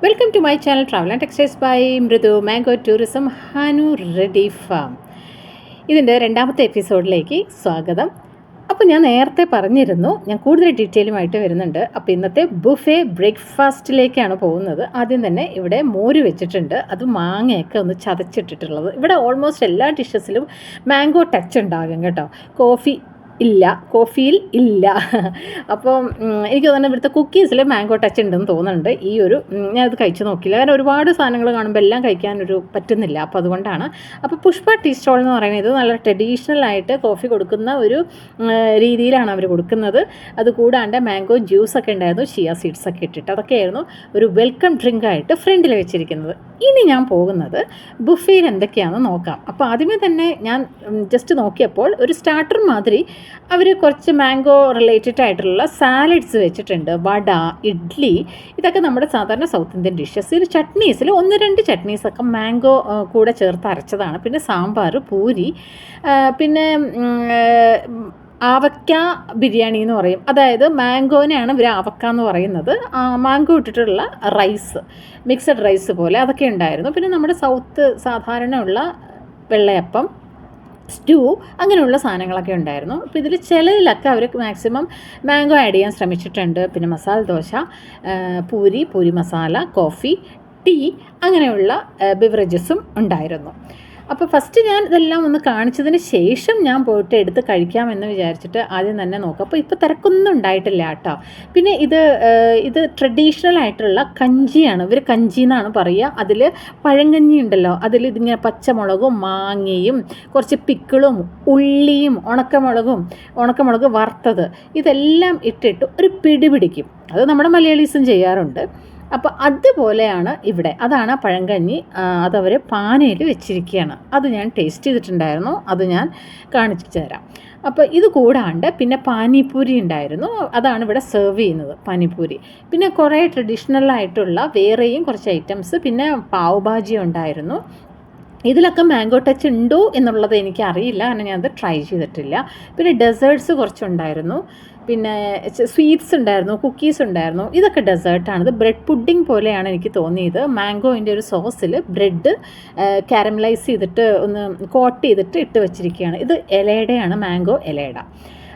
Welcome to my channel travel and textiles by Mridu mango tourism ഹാനു ready farm. ഇതിൻ്റെ രണ്ടാമത്തെ എപ്പിസോഡിലേക്ക് സ്വാഗതം. അപ്പോൾ ഞാൻ നേരത്തെ പറഞ്ഞിരുന്നു ഞാൻ കൂടുതൽ ഡീറ്റെയിലുമായിട്ട് വരുന്നുണ്ട്. അപ്പോൾ ഇന്നത്തെ ബുഫേ ബ്രേക്ക്ഫാസ്റ്റിലേക്കാണ് പോകുന്നത്. ആദ്യം തന്നെ ഇവിടെ മോര് വെച്ചിട്ടുണ്ട്, അത് മാങ്ങയൊക്കെ ഒന്ന് ചതച്ചിട്ടിട്ടുള്ളത്. ഇവിടെ ഓൾമോസ്റ്റ് എല്ലാ ഡിഷസിലും മാംഗോ ടച്ച് ഉണ്ടാകും കേട്ടോ. കോഫിയിൽ ഇല്ല. അപ്പോൾ എനിക്ക് തോന്നുന്നു ഇവിടുത്തെ കുക്കീസിൽ മാംഗോ ടച്ച് ഉണ്ടെന്ന് തോന്നുന്നുണ്ട്. ഞാനത് കഴിച്ച് നോക്കില്ല, കാരണം ഒരുപാട് സാധനങ്ങൾ കാണുമ്പോൾ എല്ലാം കഴിക്കാനൊരു പറ്റുന്നില്ല. അപ്പോൾ അതുകൊണ്ടാണ്. അപ്പോൾ പുഷ്പ ടീ സ്റ്റോൾ എന്ന് പറയുന്നത് നല്ല ട്രഡീഷണലായിട്ട് കോഫി കൊടുക്കുന്ന ഒരു രീതിയിലാണ് അവർ കൊടുക്കുന്നത്. അതുകൂടാണ്ട് മാംഗോ ജ്യൂസൊക്കെ ഉണ്ടായിരുന്നു, ചിയ സീഡ്സൊക്കെ ഇട്ടിട്ട്. അതൊക്കെയായിരുന്നു ഒരു വെൽക്കം ഡ്രിങ്കായിട്ട് ഫ്രണ്ടിൽ വെച്ചിരിക്കുന്നത്. ഇനി ഞാൻ പോകുന്നത് ബുഫേയിൽ എന്തൊക്കെയാണെന്ന് നോക്കാം. അപ്പോൾ ആദ്യമേ തന്നെ ഞാൻ ജസ്റ്റ് നോക്കിയപ്പോൾ ഒരു സ്റ്റാർട്ടർ മാതിരി അവർ കുറച്ച് മാംഗോ റിലേറ്റഡ് ആയിട്ടുള്ള സാലഡ്സ് വെച്ചിട്ടുണ്ട്. വട, ഇഡ്ഡലി, ഇതൊക്കെ നമ്മുടെ സാധാരണ സൗത്ത് ഇന്ത്യൻ ഡിഷസിൽ. ചട്നീസിൽ 1-2 ചട്നീസൊക്കെ മാംഗോ കൂടെ ചേർത്ത് അരച്ചതാണ്. പിന്നെ സാമ്പാർ, പൂരി, പിന്നെ ആവക്ക ബിരിയാണി എന്ന് പറയും. അതായത് മാംഗോനെയാണ് ഇവർ ആവക്ക എന്ന് പറയുന്നത്. മാംഗോ ഇട്ടിട്ടുള്ള റൈസ്, മിക്സഡ് റൈസ് പോലെ അതൊക്കെ ഉണ്ടായിരുന്നു. പിന്നെ നമ്മുടെ സൗത്ത് സാധാരണ ഉള്ള വെള്ളയപ്പം, സ്റ്റൂ, അങ്ങനെയുള്ള സാധനങ്ങളൊക്കെ ഉണ്ടായിരുന്നു. അപ്പോൾ ഇതിൽ ചിലതിലൊക്കെ അവർ മാക്സിമം മാംഗോ ആഡ് ചെയ്യാൻ ശ്രമിച്ചിട്ടുണ്ട്. പിന്നെ മസാല ദോശ, പൂരി മസാല, കോഫി, ടീ, അങ്ങനെയുള്ള ബിവറേജസും ഉണ്ടായിരുന്നു. അപ്പോൾ ഫസ്റ്റ് ഞാൻ ഇതെല്ലാം ഒന്ന് കാണിച്ചതിന് ശേഷം ഞാൻ പോയിട്ട് എടുത്ത് കഴിക്കാമെന്ന് വിചാരിച്ചിട്ട് ആദ്യം തന്നെ നോക്കാം. അപ്പോൾ ഇപ്പോൾ തിരക്കൊന്നും ഉണ്ടായിട്ടില്ല കേട്ടോ. പിന്നെ ഇത് ട്രഡീഷണൽ ആയിട്ടുള്ള കഞ്ചിയാണ്. ഇവർ കഞ്ചി എന്നാണ് പറയുക. അതിൽ പഴങ്കഞ്ഞി ഉണ്ടല്ലോ, അതിൽ ഇതിങ്ങനെ പച്ചമുളകും മാങ്ങയും കുറച്ച് പിക്കിളും ഉള്ളിയും ഉണക്കമുളക് വറുത്തത് ഇതെല്ലാം ഇട്ടിട്ട് ഒരു പിടി പിടിക്കും. അത് നമ്മുടെ മലയാളീസും ചെയ്യാറുണ്ട്. അപ്പോൾ അതുപോലെയാണ് ഇവിടെ. അതാണ് പഴങ്കഞ്ഞി. അതവർ പാനയിൽ വെച്ചിരിക്കുകയാണ്. അത് ഞാൻ ടേസ്റ്റ് ചെയ്തിട്ടുണ്ടായിരുന്നു, അത് ഞാൻ കാണിച്ചു തരാം. അപ്പോൾ ഇത് കൂടാണ്ട് പിന്നെ പാനിപൂരി ഉണ്ടായിരുന്നു. അതാണ് ഇവിടെ സെർവ് ചെയ്യുന്നത്, പാനിപൂരി. പിന്നെ കുറേ ട്രഡീഷണലായിട്ടുള്ള വേറെയും കുറച്ച് ഐറ്റംസ്. പിന്നെ പാവ് ഭാജി ഉണ്ടായിരുന്നു. ഇതിലൊക്കെ മാംഗോ ടച്ച് ഉണ്ടോ എന്നുള്ളത് എനിക്കറിയില്ല, കാരണം ഞാനത് ട്രൈ ചെയ്തിട്ടില്ല. പിന്നെ ഡെസേർട്ട്സ് കുറച്ചുണ്ടായിരുന്നു. പിന്നെ സ്വീറ്റ്സ് ഉണ്ടായിരുന്നു, കുക്കീസ് ഉണ്ടായിരുന്നു. ഇതൊക്കെ ഡെസേർട്ടാണ്. ഇത് ബ്രെഡ് പുഡിംഗ് പോലെയാണ് എനിക്ക് തോന്നിയത്. മാംഗോയിൻ്റെ ഒരു സോസിൽ ബ്രെഡ് കാരമലൈസ് ചെയ്തിട്ട് ഒന്ന് കോട്ട് ചെയ്തിട്ട് ഇട്ട് വെച്ചിരിക്കുകയാണ്. ഇത് ഇലയുടെയാണ്, മാംഗോ ഇലയട.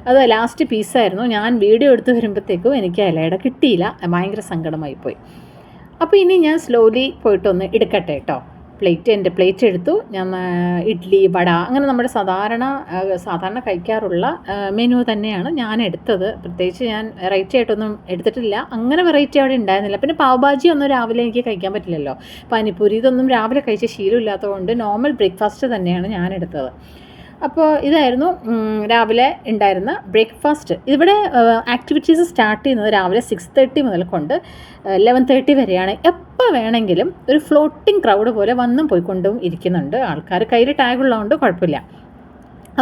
അത് ലാസ്റ്റ് പീസായിരുന്നു. ഞാൻ വീഡിയോ എടുത്ത് വരുമ്പോഴത്തേക്കും എനിക്ക് ഇലയട കിട്ടിയില്ല, ഭയങ്കര സങ്കടമായിപ്പോയി. അപ്പോൾ ഇനി ഞാൻ സ്ലോലി പോയിട്ടൊന്ന് എടുക്കട്ടെ കേട്ടോ. എൻ്റെ പ്ലേറ്റ് എടുത്തു. ഞാൻ ഇഡ്ഡലി, വട, അങ്ങനെ നമ്മുടെ സാധാരണ കഴിക്കാറുള്ള മെനു തന്നെയാണ് ഞാൻ എടുത്തത്. പ്രത്യേകിച്ച് ഞാൻ വെറൈറ്റി ആയിട്ടൊന്നും എടുത്തിട്ടില്ല. അങ്ങനെ വെറൈറ്റി അവിടെ ഉണ്ടായിരുന്നില്ല. പിന്നെ പാവ് ഭാജി ഒന്നും രാവിലെ എനിക്ക് കഴിക്കാൻ പറ്റില്ലല്ലോ. പാനിപ്പൂരി ഇതൊന്നും രാവിലെ കഴിച്ച ശീലമില്ലാത്തതുകൊണ്ട് നോർമൽ ബ്രേക്ക്ഫാസ്റ്റ് തന്നെയാണ് ഞാൻ എടുത്തത്. അപ്പോൾ ഇതായിരുന്നു രാവിലെ ഉണ്ടായിരുന്ന ബ്രേക്ക്ഫാസ്റ്റ്. ഇവിടെ ആക്ടിവിറ്റീസ് സ്റ്റാർട്ട് ചെയ്യുന്നത് രാവിലെ 6:30 മുതൽ കൊണ്ട് 11:30 വരെയാണ്. എപ്പോൾ വേണമെങ്കിലും ഒരു ഫ്ലോട്ടിംഗ് ക്രൗഡ് പോലെ വന്നും പോയിക്കൊണ്ടും ഇരിക്കുന്നുണ്ട് ആൾക്കാർ. കയ്യിൽ ടാഗ് ഉള്ളതുകൊണ്ട് കുഴപ്പമില്ല.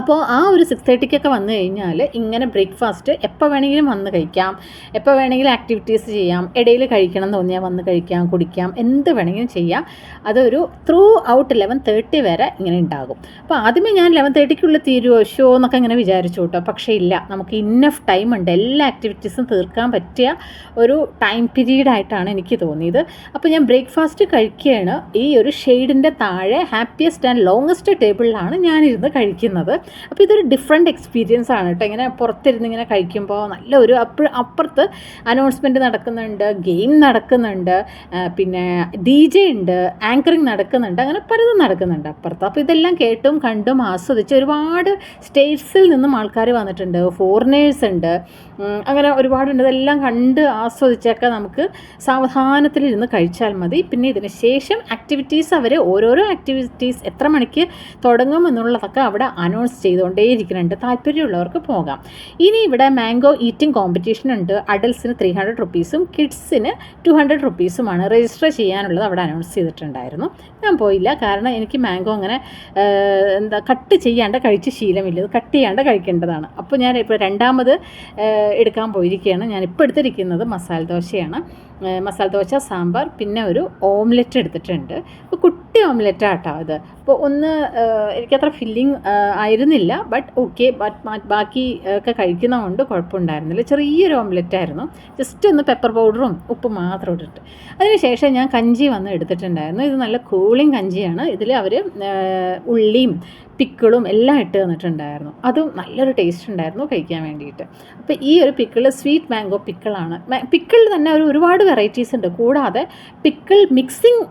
അപ്പോൾ ആ ഒരു 6:30 വന്നു കഴിഞ്ഞാൽ ഇങ്ങനെ ബ്രേക്ക്ഫാസ്റ്റ് എപ്പോൾ വേണമെങ്കിലും വന്ന് കഴിക്കാം, എപ്പോൾ വേണമെങ്കിലും ആക്ടിവിറ്റീസ് ചെയ്യാം. ഇടയിൽ കഴിക്കണം എന്ന് തോന്നിയാൽ വന്ന് കഴിക്കാം, കുടിക്കാം, എന്ത് വേണമെങ്കിലും ചെയ്യാം. അതൊരു ത്രൂ ഔട്ട് 11:30 വരെ ഇങ്ങനെ ഉണ്ടാകും. അപ്പോൾ ആദ്യമേ ഞാൻ 11:30 തീരുമോ ഷോ എന്നൊക്കെ ഇങ്ങനെ വിചാരിച്ചു കേട്ടോ. പക്ഷേ ഇല്ല, നമുക്ക് ഇന്നഫ് ടൈം ഉണ്ട്. എല്ലാ ആക്ടിവിറ്റീസും തീർക്കാൻ പറ്റിയ ഒരു ടൈം പീരീഡായിട്ടാണ് എനിക്ക് തോന്നിയത്. അപ്പോൾ ഞാൻ ബ്രേക്ക്ഫാസ്റ്റ് കഴിക്കുകയാണ്. ഈ ഒരു ഷെയ്ഡിൻ്റെ താഴെ ഹാപ്പിയസ്റ്റ് ആൻഡ് ലോങ്ങസ്റ്റ് ടേബിളിലാണ് ഞാനിരുന്ന് കഴിക്കുന്നത്. അപ്പോൾ ഇതൊരു ഡിഫറെൻറ്റ് എക്സ്പീരിയൻസ് ആണ് കേട്ടോ. ഇങ്ങനെ പുറത്തിരുന്ന് ഇങ്ങനെ കഴിക്കുമ്പോൾ നല്ലൊരു അപ്പുറത്ത് അനൗൺസ്മെൻറ്റ് നടക്കുന്നുണ്ട്, ഗെയിം നടക്കുന്നുണ്ട്, പിന്നെ DJ ഉണ്ട്, ആങ്കറിങ് നടക്കുന്നുണ്ട്, അങ്ങനെ പലതും നടക്കുന്നുണ്ട് അപ്പുറത്ത്. അപ്പോൾ ഇതെല്ലാം കേട്ടും കണ്ടും ആസ്വദിച്ച് ഒരുപാട് സ്റ്റേറ്റ്സിൽ നിന്നും ആൾക്കാർ വന്നിട്ടുണ്ട്, ഫോറിനേഴ്സ് ഉണ്ട്, അങ്ങനെ ഒരുപാടുണ്ട്. ഇതെല്ലാം കണ്ട് ആസ്വദിച്ചൊക്കെ നമുക്ക് സാവധാനത്തിലിരുന്ന് കഴിച്ചാൽ മതി. പിന്നെ ഇതിന് ശേഷം ആക്ടിവിറ്റീസ് ഓരോരോ ആക്ടിവിറ്റീസ് എത്ര മണിക്ക് തുടങ്ങും എന്നുള്ളതൊക്കെ അവിടെ അനൗൺസ് ചെയ്തുകൊണ്ടേയിരിക്കുന്നുണ്ട്. താല്പര്യമുള്ളവർക്ക് പോകാം. ഇനി ഇവിടെ മാംഗോ ഈറ്റിംഗ് കോമ്പറ്റീഷൻ ഉണ്ട്. അഡൽസിന് 300 റുപ്പീസും കിഡ്സിന് 200 റുപ്പീസുമാണ്. രജിസ്റ്റർ ചെയ്യാനുള്ളത് അവിടെ അനൗൺസ് ചെയ്തിട്ടുണ്ടായിരുന്നു. ഞാൻ പോയില്ല, കാരണം എനിക്ക് മാംഗോ അങ്ങനെ കട്ട് ചെയ്യാണ്ട് കഴിച്ച് ശീലമില്ല. ഇത് കട്ട് ചെയ്യാണ്ട് കഴിക്കേണ്ടതാണ്. അപ്പോൾ ഞാൻ ഇപ്പോൾ രണ്ടാമത് എടുക്കാൻ പോയിരിക്കുകയാണ്. ഞാനിപ്പോൾ എടുത്തിരിക്കുന്നത് മസാല ദോശയാണ്. മസാല ദോശ, സാമ്പാർ, പിന്നെ ഒരു ഓംലെറ്റ് എടുത്തിട്ടുണ്ട്. അപ്പോൾ കുട്ടി ഓംലെറ്റാണ് കേട്ടോ അത്. അപ്പോൾ ഒന്ന് എനിക്കത്ര ഫില്ലിങ് ആയിരുന്നില്ല, ബട്ട് ഓക്കെ, ബാക്കി ഒക്കെ കഴിക്കുന്നതുകൊണ്ട് കുഴപ്പമുണ്ടായിരുന്നില്ല. ചെറിയൊരു ഓംലെറ്റായിരുന്നു, ജസ്റ്റ് ഒന്ന് പെപ്പർ പൗഡറും ഉപ്പ് മാത്രം ഇട്ടിട്ട്. അതിനുശേഷം ഞാൻ കഞ്ചി വന്ന് എടുത്തിട്ടുണ്ടായിരുന്നു. ഇത് നല്ല കൂളിംഗ് കഞ്ചിയാണ്. ഇതിൽ അവർ ഉള്ളിയും പിക്കിളും എല്ലാം ഇട്ട് തന്നിട്ടുണ്ടായിരുന്നു. അതും നല്ലൊരു ടേസ്റ്റ് ഉണ്ടായിരുന്നു കഴിക്കാൻ വേണ്ടിയിട്ട്. അപ്പോൾ ഈ ഒരു പിക്കിൾ സ്വീറ്റ് മാംഗോ പിക്കിളാണ്. പിക്കിളിൽ തന്നെ ഒരുപാട് വെറൈറ്റീസ് ഉണ്ട്. കൂടാതെ പിക്കിൾ മിക്സിങ്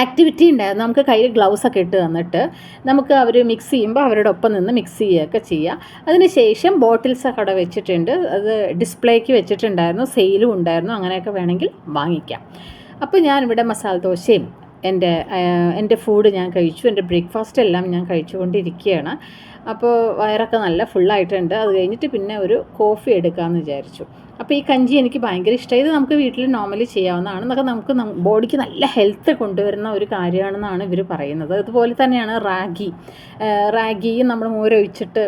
ആക്ടിവിറ്റി ഉണ്ടായിരുന്നു. നമുക്ക് കയ്യിൽ ഗ്ലൗസൊക്കെ ഇട്ട് തന്നിട്ട് നമുക്ക് അവർ മിക്സ് ചെയ്യുമ്പോൾ അവരുടെ ഒപ്പം നിന്ന് മിക്സ് ചെയ്യുകയൊക്കെ ചെയ്യാം. അതിനുശേഷം ബോട്ടിൽസൊക്കെ അവിടെ വെച്ചിട്ടുണ്ട്. അത് ഡിസ്പ്ലേക്ക് വെച്ചിട്ടുണ്ടായിരുന്നു, സെയിലും ഉണ്ടായിരുന്നു. അങ്ങനെയൊക്കെ വേണമെങ്കിൽ വാങ്ങിക്കാം. അപ്പോൾ ഞാനിവിടെ മസാല ദോശയും എൻ്റെ ഫുഡ് ഞാൻ കഴിച്ചു. എൻ്റെ ബ്രേക്ക്ഫാസ്റ്റ് എല്ലാം ഞാൻ കഴിച്ചുകൊണ്ടിരിക്കുകയാണ്. അപ്പോൾ വയറൊക്കെ നല്ല ഫുള്ളായിട്ടുണ്ട്. അത് കഴിഞ്ഞിട്ട് പിന്നെ ഒരു കോഫി എടുക്കാമെന്ന് വിചാരിച്ചു. അപ്പോൾ ഈ കഞ്ചി എനിക്ക് ഭയങ്കര ഇഷ്ടമായി. ഇത് നമുക്ക് വീട്ടിൽ നോർമലി ചെയ്യാവുന്നതാണ്. എന്നൊക്കെ നമുക്ക് ബോഡിക്ക് നല്ല ഹെൽത്ത് കൊണ്ടുവരുന്ന ഒരു കാര്യമാണെന്നാണ് ഇവർ പറയുന്നത്. അതുപോലെ തന്നെയാണ് റാഗിയും നമ്മൾ മോരൊഴിച്ചിട്ട്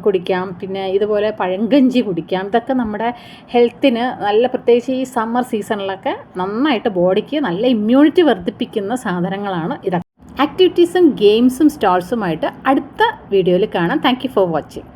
കുടിക്കാം. പിന്നെ ഇതുപോലെ പഴങ്കഞ്ചി കുടിക്കാം. ഇതൊക്കെ നമ്മുടെ ഹെൽത്തിന് നല്ല, പ്രത്യേകിച്ച് ഈ സമ്മർ സീസണിലൊക്കെ നന്നായിട്ട് ബോഡിക്ക് നല്ല ഇമ്മ്യൂണിറ്റി വർദ്ധിപ്പിക്കുന്ന സാധനങ്ങളാണ് ഇതൊക്കെ. ആക്ടിവിറ്റീസും ഗെയിംസും സ്റ്റാൾസുമായിട്ട് അടുത്ത വീഡിയോയിൽ കാണാം. Thank you for watching.